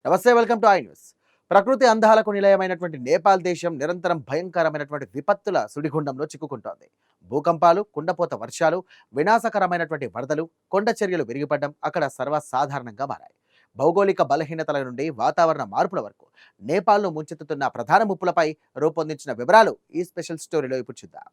నమస్తే, welcome to I news. ప్రకృతి అందాలకు నిలయమైనటువంటి నేపాల్ దేశం నిరంతరం భయంకరమైనటువంటి విపత్తుల సుడిగుండంలో చిక్కుకుంటోంది. భూకంపాలు, కుండపోత వర్షాలు, వినాశకరమైనటువంటి వరదలు, కొండ చర్యలు విరిగిపడడం అక్కడ సర్వసాధారణంగా మారాయి. భౌగోళిక బలహీనతల నుండి వాతావరణ మార్పుల వరకు నేపాల్ను ముంచెత్తుతున్న ప్రధాన ముప్పులపై రూపొందించిన వివరాలు ఈ స్పెషల్ స్టోరీలో ఇప్పుడు చూద్దాం.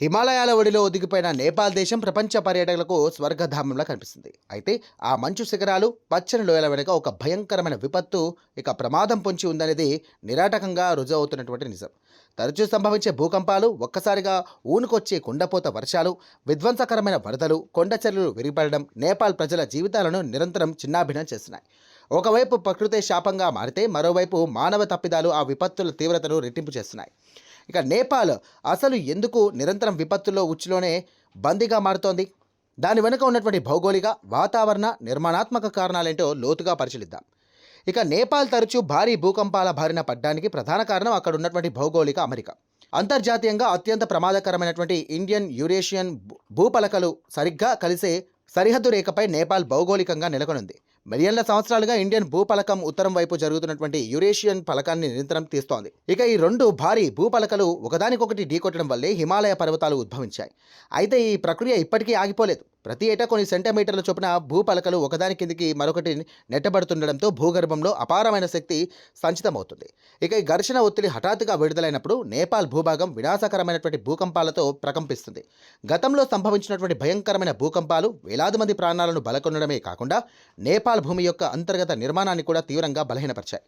హిమాలయాల ఒడిలో ఒదిగిపోయిన నేపాల్ దేశం ప్రపంచ పర్యాటకులకు స్వర్గధామంలా కనిపిస్తుంది. అయితే ఆ మంచు శిఖరాలు, పచ్చని లోయల వెనుక ఒక భయంకరమైన విపత్తు, ఇక ప్రమాదం పొంచి ఉందనేది నిరాటకంగా రుజువు అవుతున్నటువంటి నిజం. తరచూ సంభవించే భూకంపాలు, ఒక్కసారిగా ఊనుకొచ్చే కుండపోత వర్షాలు, విధ్వంసకరమైన వరదలు, కొండ చర్యలు విరిగిపడడం నేపాల్ ప్రజల జీవితాలను నిరంతరం చిన్నాభిన్నం చేస్తున్నాయి. ఒకవైపు ప్రకృతి శాపంగా మారితే, మరోవైపు మానవ తప్పిదాలు ఆ విపత్తుల తీవ్రతను రెట్టింపు చేస్తున్నాయి. ఇక నేపాల్ అసలు ఎందుకు నిరంతరం విపత్తుల్లో ఉచ్చులోనే బందీగా మారుతోంది? దాని వెనుక ఉన్నటువంటి భౌగోళిక, వాతావరణ, నిర్మాణాత్మక కారణాలేంటో లోతుగా పరిశీలిద్దాం. ఇక నేపాల్ తరచూ భారీ భూకంపాల బారిన పడ్డానికి ప్రధాన కారణం అక్కడ ఉన్నటువంటి భౌగోళిక అమరిక. అంతర్జాతీయంగా అత్యంత ప్రమాదకరమైనటువంటి ఇండియన్ యూరేషియన్ భూపలకలు సరిగ్గా కలిసే సరిహద్దు రేఖపై నేపాల్ భౌగోళికంగా నెలకొనుంది. మిలియన్ల సంవత్సరాలుగా ఇండియన్ భూపలకం ఉత్తరం వైపు జరుగుతున్నటువంటి యురేషియన్ పలకాన్ని నిరంతరం తీస్తోంది. ఇక ఈ రెండు భారీ భూపలకలు ఒకదానికొకటి ఢీకొట్టడం వల్లే హిమాలయ పర్వతాలు ఉద్భవించాయి. అయితే ఈ ప్రక్రియ ఇప్పటికీ ఆగిపోలేదు. ప్రతి ఏటా కొన్ని సెంటీమీటర్ల చొప్పున భూపలకలు ఒకదాని కిందికి మరొకటి నెట్టబడుతుండడంతో భూగర్భంలో అపారమైన శక్తి సంచితమవుతుంది. ఇక ఈ ఘర్షణ ఒత్తిడి హఠాత్తుగా విడుదలైనప్పుడు నేపాల్ భూభాగం వినాశకరమైనటువంటి భూకంపాలతో ప్రకంపిస్తుంది. గతంలో సంభవించినటువంటి భయంకరమైన భూకంపాలు వేలాది మంది ప్రాణాలను బలకొనడమే కాకుండా నేపాల్ భూమి యొక్క అంతర్గత నిర్మాణాన్ని కూడా తీవ్రంగా బలహీనపరిచాయి.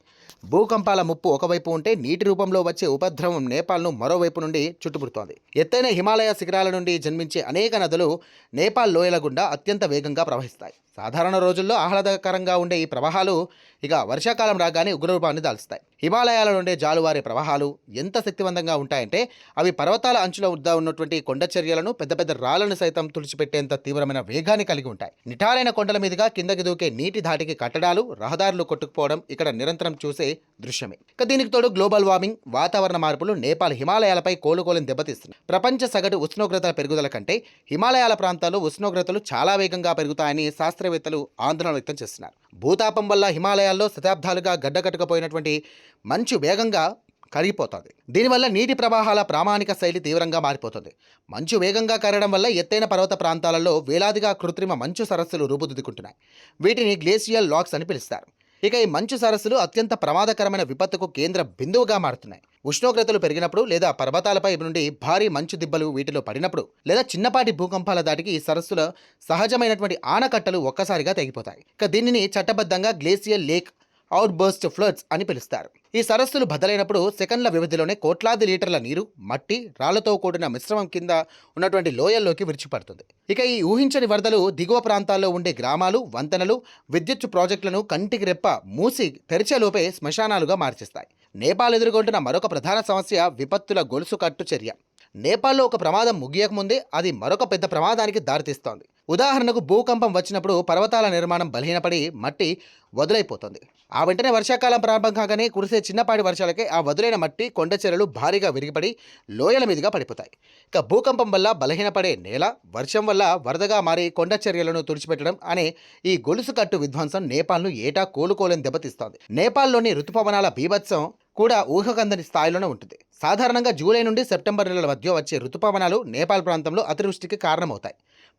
భూకంపాల ముప్పు ఒకవైపు ఉంటే, నీటి రూపంలో వచ్చే ఉపద్రవం నేపాల్ను మరోవైపు నుండి చుట్టుముడుతోంది. ఎత్తైన హిమాలయ శిఖరాల నుండి జన్మించే అనేక నదులు నేపాల్ లోయల గుండా అత్యంత వేగంగా ప్రవహిస్తాయి. సాధారణ రోజుల్లో ఆహ్లాదకరంగా ఉండే ఈ ప్రవాహాలు ఇక వర్షాకాలం రాగానే ఉగ్రరూపాన్ని దాల్స్తాయి. హిమాలయాల నుండి జాలువారే ప్రవాహాలు ఎంత శక్తివంతంగా ఉంటాయంటే, అవి పర్వతాల అంచుల వద్ద ఉన్నటువంటి కొండ చర్యలను, పెద్ద పెద్ద రాళ్లను సైతం తుడిచిపెట్టేంత తీవ్రమైన వేగాన్ని కలిగి ఉంటాయి. నిటారైన కొండల మీదుగా కిందకి దూకే నీటి ధాటికి కట్టడాలు, రహదారులు కొట్టుకుపోవడం ఇక్కడ నిరంతరం చూసే దృశ్యమే. ఇక దీనికి తోడు గ్లోబల్ వార్మింగ్, వాతావరణ మార్పులు నేపాల్ హిమాలయాలపై కోలుకోలేని దెబ్బతీస్తున్నాయి. ప్రపంచ సగటు ఉష్ణోగ్రతల పెరుగుదల కంటే హిమాలయాల ప్రాంతాల్లో ఉష్ణోగ్రతలు చాలా వేగంగా పెరుగుతాయని శాస్త్రవేత్తలు ఆందోళన వ్యక్తం చేస్తున్నారు. భూతాపం వల్ల హిమాలయాల్లో శతాబ్దాలుగా గడ్డకట్టుకుపోయినటువంటి మంచు వేగంగా కరిగిపోతుంది. దీనివల్ల నీటి ప్రవాహాల ప్రామాణిక శైలి తీవ్రంగా మారిపోతుంది. మంచు వేగంగా కరగడం వల్ల ఎత్తైన పర్వత ప్రాంతాలలో వేలాదిగా కృత్రిమ మంచు సరస్సులు రూపుదిద్దుకుంటున్నాయి. వీటిని గ్లేసియల్ లాక్స్ అని పిలుస్తారు. ఇక ఈ మంచు సరస్సులు అత్యంత ప్రమాదకరమైన విపత్తుకు కేంద్ర బిందువుగా మారుతున్నాయి. ఉష్ణోగ్రతలు పెరిగినప్పుడు, లేదా పర్వతాలపై నుండి భారీ మంచు దిబ్బలు వీటిలో పడినప్పుడు, లేదా చిన్నపాటి భూకంపాల దాటికి ఈ సరస్సుల సహజమైనటువంటి ఆనకట్టలు ఒక్కసారిగా తెగిపోతాయి. ఇక దీనిని చట్టబద్ధంగా glacial lake out burst floods అని పిలుస్తారు. ఈ సరస్సులు బద్దలైనప్పుడు సెకండ్ల వ్యవధిలోనే కోట్లాది లీటర్ల నీరు, మట్టి, రాళ్లతో కూడిన మిశ్రమం కింద ఉన్నటువంటి లోయల్లోకి విడిచిపడుతుంది. ఇక ఈ ఊహించని వరదలు దిగువ ప్రాంతాల్లో ఉండే గ్రామాలు, వంతెనలు, విద్యుత్ ప్రాజెక్టులను కంటికి రెప్ప మూసి తెరిచేలోపే శ్మశానాలుగా మార్చేస్తాయి. నేపాల్ ఎదుర్కొంటున్న మరొక ప్రధాన సమస్య విపత్తుల గొలుసు కట్టు చర్య. నేపాల్లో ఒక ప్రమాదం ముగియకముందే అది మరొక పెద్ద ప్రమాదానికి దారితీస్తోంది. ఉదాహరణకు భూకంపం వచ్చినప్పుడు పర్వతాల నిర్మాణం బలహీనపడి మట్టి వదులైపోతుంది. ఆ వెంటనే వర్షాకాలం ప్రారంభం కాగానే కురిసే చిన్నపాటి వర్షాలకే ఆ వదులైన మట్టి, కొండ చర్యలు భారీగా విరిగిపడి లోయల మీదుగా పడిపోతాయి. ఇక భూకంపం వల్ల బలహీనపడే నేల, వర్షం వల్ల వరదగా మారి కొండ చర్యలను తుడిచిపెట్టడం అనే ఈ గొలుసు కట్టు విధ్వంసం నేపాల్ను ఏటా కోలుకోలేని దెబ్బతీస్తోంది. నేపాల్లోని ఋతుపవనాల బీభత్సం కూడా ఊహకందని స్థాయిలోనే ఉంటుంది. సాధారణంగా జూలై నుండి సెప్టెంబర్ నెలల మధ్య వచ్చే ఋతుపవనాలు నేపాల్ ప్రాంతంలో అతివృష్టికి కారణమవుతాయి.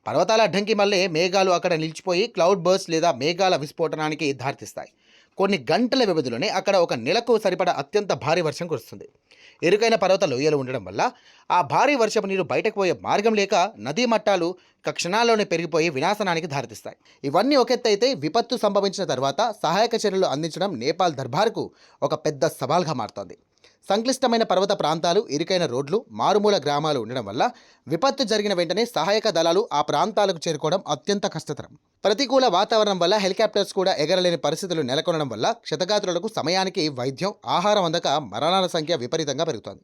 పర్వతాల అడ్డంకి మళ్ళీ మేఘాలు అక్కడ నిలిచిపోయి క్లౌడ్ బర్స్ట్ లేదా మేఘాల విస్ఫోటనానికి దారితీస్తాయి. కొన్ని గంటల వ్యవధిలోనే అక్కడ ఒక నెలకు సరిపడా అత్యంత భారీ వర్షం కురుస్తుంది. ఇరుకైన పర్వత లోయలు ఉండడం వల్ల ఆ భారీ వర్షపు నీరు బయటకు పోయే మార్గం లేక నదీ మట్టాలు క్షణాల్లోనే పెరిగిపోయి వినాశనానికి దారితీస్తాయి. ఇవన్నీ ఒకెత్తైతే, విపత్తు సంభవించిన తర్వాత సహాయక చర్యలు అందించడం నేపాల్ దర్బార్కు ఒక పెద్ద సవాల్గా మారుతోంది. సంక్లిష్టమైన పర్వత ప్రాంతాలు, ఇరుకైన రోడ్లు, మారుమూల గ్రామాలు ఉండడం వల్ల విపత్తు జరిగిన వెంటనే సహాయక దళాలు ఆ ప్రాంతాలకు చేరుకోవడం అత్యంత కష్టతరం. ప్రతికూల వాతావరణం వల్ల హెలికాప్టర్స్ కూడా ఎగరలేని పరిస్థితులు నెలకొనడం వల్ల క్షతగాత్రులకు సమయానికి వైద్యం, ఆహారం అందక మరణాల సంఖ్య విపరీతంగా పెరుగుతోంది.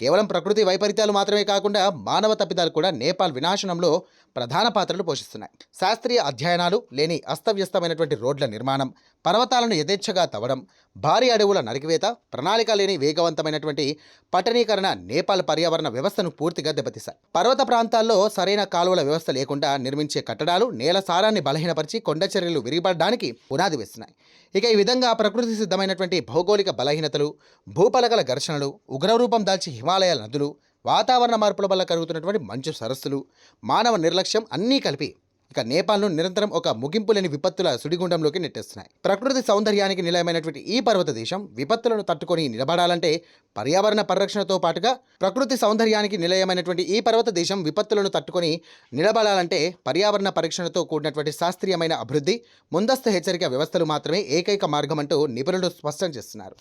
కేవలం ప్రకృతి వైపరీత్యాలు మాత్రమే కాకుండా మానవ తప్పిదాలు కూడా నేపాల్ వినాశనంలో ప్రధాన పాత్రలు పోషిస్తున్నాయి. శాస్త్రీయ అధ్యయనాలు లేని అస్తవ్యస్తమైనటువంటి రోడ్ల నిర్మాణం, పర్వతాలను యథేచ్ఛగా తవ్వడం, భారీ అడవుల నరికివేత, ప్రణాళిక లేని వేగవంతమైనటువంటి పట్టణీకరణ నేపాల్ పర్యావరణ వ్యవస్థను పూర్తిగా దెబ్బతీశాయి. పర్వత ప్రాంతాల్లో సరైన కాలువల వ్యవస్థ లేకుండా నిర్మించే కట్టడాలు నేల సారాన్ని బలహీనపరిచి కొండ చర్యలు విరిగిపడడానికి పునాది వేస్తున్నాయి. ఇక ఈ విధంగా ప్రకృతి సిద్ధమైనటువంటి భౌగోళిక బలహీనతలు, భూపలకల ఘర్షణలు, ఉగ్రరూపం దాల్చి హిమాలయాల నదులు, వాతావరణ మార్పుల వల్ల కలుగుతున్నటువంటి మంచు సరస్సులు, మానవ నిర్లక్ష్యం అన్నీ కలిపి ఇక నేపాల్ను నిరంతరం ఒక ముగింపు లేని విపత్తుల సుడిగుండంలోకి నెట్టేస్తున్నాయి. ప్రకృతి సౌందర్యానికి నిలయమైనటువంటి ఈ పర్వత దేశం విపత్తులను తట్టుకొని నిలబడాలంటే పర్యావరణ పరిరక్షణతో పాటుగా ప్రకృతి సౌందర్యానికి నిలయమైనటువంటి ఈ పర్వత దేశం విపత్తులను తట్టుకొని నిలబడాలంటే పర్యావరణ పరీక్షణతో కూడినటువంటి శాస్త్రీయమైన అభివృద్ధి, ముందస్తు హెచ్చరిక వ్యవస్థలు మాత్రమే ఏకైక మార్గం అంటూ నిపుణులు స్పష్టం చేస్తున్నారు.